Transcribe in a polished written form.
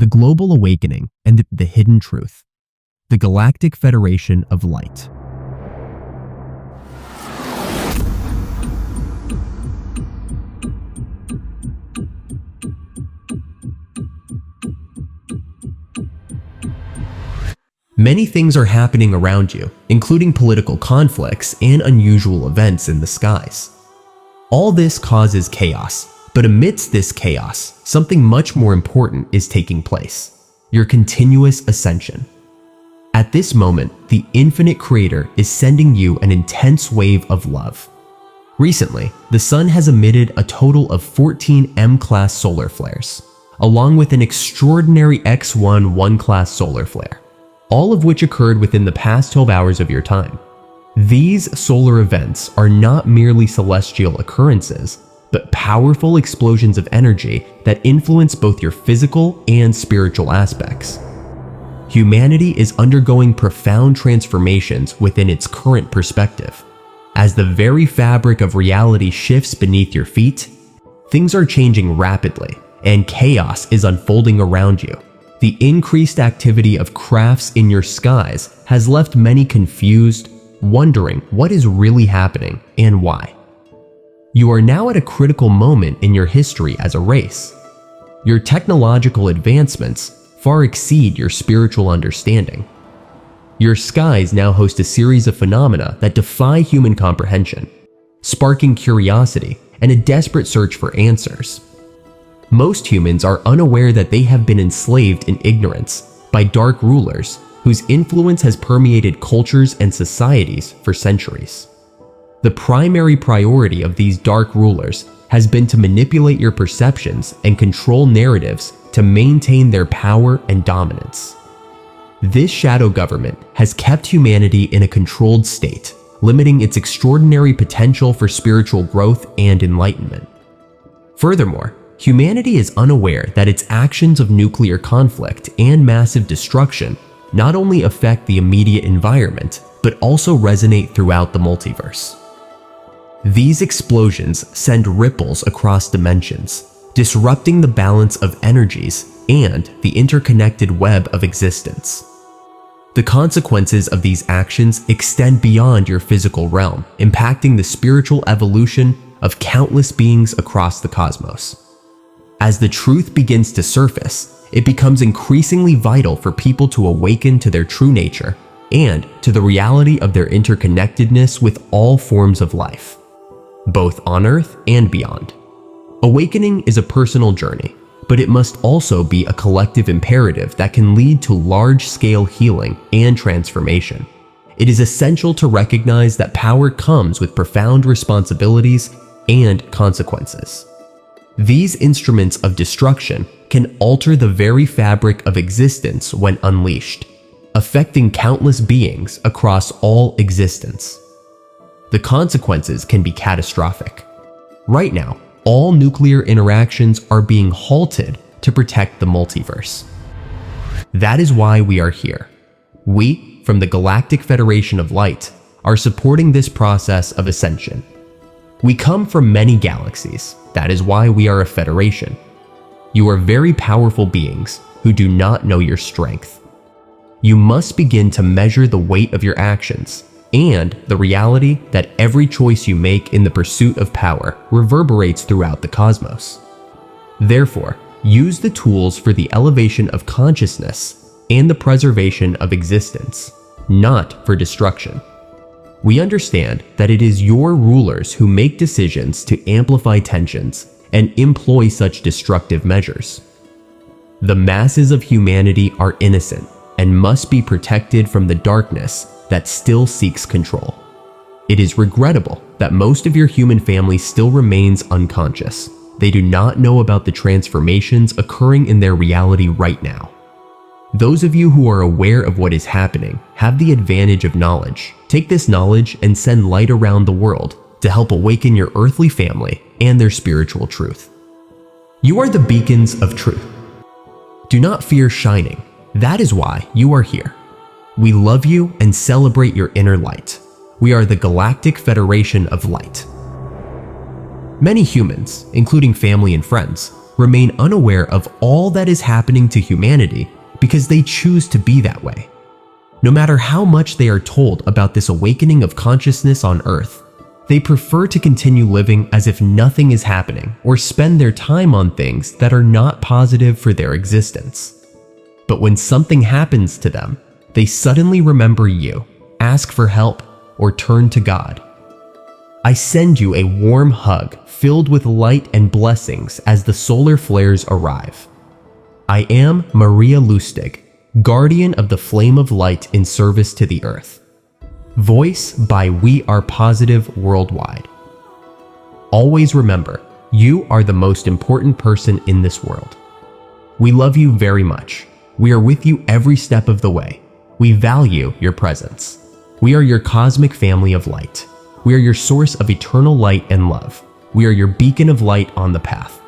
the global awakening, and the hidden truth. The Galactic Federation of Light. Many things are happening around you, including political conflicts and unusual events in the skies. All this causes chaos, but amidst this chaos, something much more important is taking place: your continuous ascension. At this moment, the infinite creator is sending you an intense wave of love. Recently, the sun has emitted a total of 14 M-class solar flares, along with an extraordinary X1 1-class solar flare, all of which occurred within the past 12 hours of your time. These solar events are not merely celestial occurrences, but powerful explosions of energy that influence both your physical and spiritual aspects. Humanity is undergoing profound transformations within its current perspective. As the very fabric of reality shifts beneath your feet, things are changing rapidly, and chaos is unfolding around you. The increased activity of crafts in your skies has left many confused, wondering what is really happening and why. You are now at a critical moment in your history as a race. Your technological advancements far exceed your spiritual understanding. Your skies now host a series of phenomena that defy human comprehension, sparking curiosity and a desperate search for answers. Most humans are unaware that they have been enslaved in ignorance by dark rulers whose influence has permeated cultures and societies for centuries. The primary priority of these dark rulers has been to manipulate your perceptions and control narratives to maintain their power and dominance. This shadow government has kept humanity in a controlled state, limiting its extraordinary potential for spiritual growth and enlightenment. Furthermore, humanity is unaware that its actions of nuclear conflict and massive destruction not only affect the immediate environment, but also resonate throughout the multiverse. These explosions send ripples across dimensions, disrupting the balance of energies and the interconnected web of existence. The consequences of these actions extend beyond your physical realm, impacting the spiritual evolution of countless beings across the cosmos. As the truth begins to surface, it becomes increasingly vital for people to awaken to their true nature and to the reality of their interconnectedness with all forms of life, both on Earth and beyond. Awakening is a personal journey, but it must also be a collective imperative that can lead to large-scale healing and transformation. It is essential to recognize that power comes with profound responsibilities and consequences. These instruments of destruction can alter the very fabric of existence when unleashed, affecting countless beings across all existence. The consequences can be catastrophic. Right now, all nuclear interactions are being halted to protect the multiverse. That is why we are here. We, from the Galactic Federation of Light, are supporting this process of ascension. We come from many galaxies. That is why we are a federation. You are very powerful beings who do not know your strength. You must begin to measure the weight of your actions and the reality that every choice you make in the pursuit of power reverberates throughout the cosmos. Therefore, use the tools for the elevation of consciousness and the preservation of existence, not for destruction. We understand that it is your rulers who make decisions to amplify tensions and employ such destructive measures. The masses of humanity are innocent and must be protected from the darkness that still seeks control. It is regrettable that most of your human family still remains unconscious. They do not know about the transformations occurring in their reality right now. Those of you who are aware of what is happening have the advantage of knowledge. Take this knowledge and send light around the world to help awaken your earthly family and their spiritual truth. You are the beacons of truth. Do not fear shining. That is why you are here. We love you and celebrate your inner light. We are the Galactic Federation of Light. Many humans, including family and friends, remain unaware of all that is happening to humanity because they choose to be that way. No matter how much they are told about this awakening of consciousness on Earth, they prefer to continue living as if nothing is happening or spend their time on things that are not positive for their existence. But when something happens to them, they suddenly remember you, ask for help, or turn to God. I send you a warm hug filled with light and blessings as the solar flares arrive. I am Maria Lustig, guardian of the flame of light in service to the Earth. Voice by We Are Positive Worldwide. Always remember, you are the most important person in this world. We love you very much. We are with you every step of the way. We value your presence. We are your cosmic family of light. We are your source of eternal light and love. We are your beacon of light on the path.